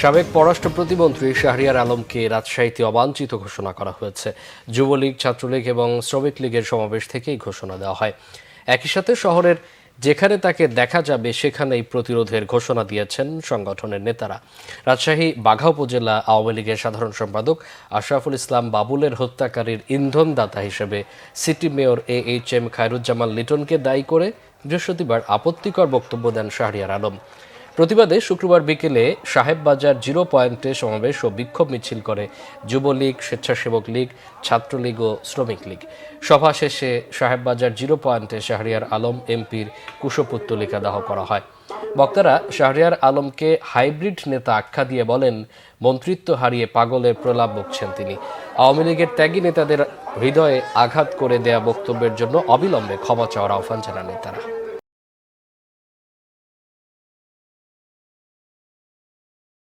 সাবেক পররাষ্ট্র প্রতিমন্ত্রী শাহরিয়ার আলমকে রাজশাহীতে অবাঞ্ছিত ঘোষণা করা হয়েছে। যুবলীগ, ছাত্রলীগ এবং শ্রমিক লীগের সমাবেশ থেকেই ঘোষণা দেওয়া হয়। একই সাথে শহরের যেখানে তাকে দেখা যাবে সেখানেই প্রতিরোধের ঘোষণা দিয়েছেন সংগঠনের নেতারা। রাজশাহী বাঘা উপজেলা আওয়ামী লীগের সাধারণ সম্পাদক আশরাফুল ইসলাম বাবুলের হত্যাকারীর ইন্ধনদাতা হিসেবে সিটি মেয়র AHM খায়রুজ্জামান লিটনকে দায়ী করে বৃহস্পতিবার আপত্তিকর বক্তব্য দেন শাহরিয়ার আলম। প্রতিবাদে শুক্রবার বিকেলে সাহেববাজার 0 পয়েন্টে সমাবেশ ও বিক্ষোভ মিছিল করে যুবলীগ, স্বেচ্ছাসেবক লীগ, ছাত্রলীগ ও শ্রমিক লীগ। সভা শেষে সাহেববাজার 0 পয়েন্টে শাহরিয়ার আলম এমপির কুশপুত্তলিকা দাহ করা হয়। বক্তারা শাহরিয়ার আলমকে হাইব্রিড নেতা আখ্যা দিয়ে বলেন, মন্ত্রিত্ব হারিয়ে পাগলের প্রলাপ বকছেন তিনি। আওয়ামী লীগের ত্যাগী নেতাদের হৃদয়ে আঘাত করে দেয়া বক্তব্যের জন্য অবিলম্বে ক্ষমা চাওয়ার আহ্বান জানান নেতারা।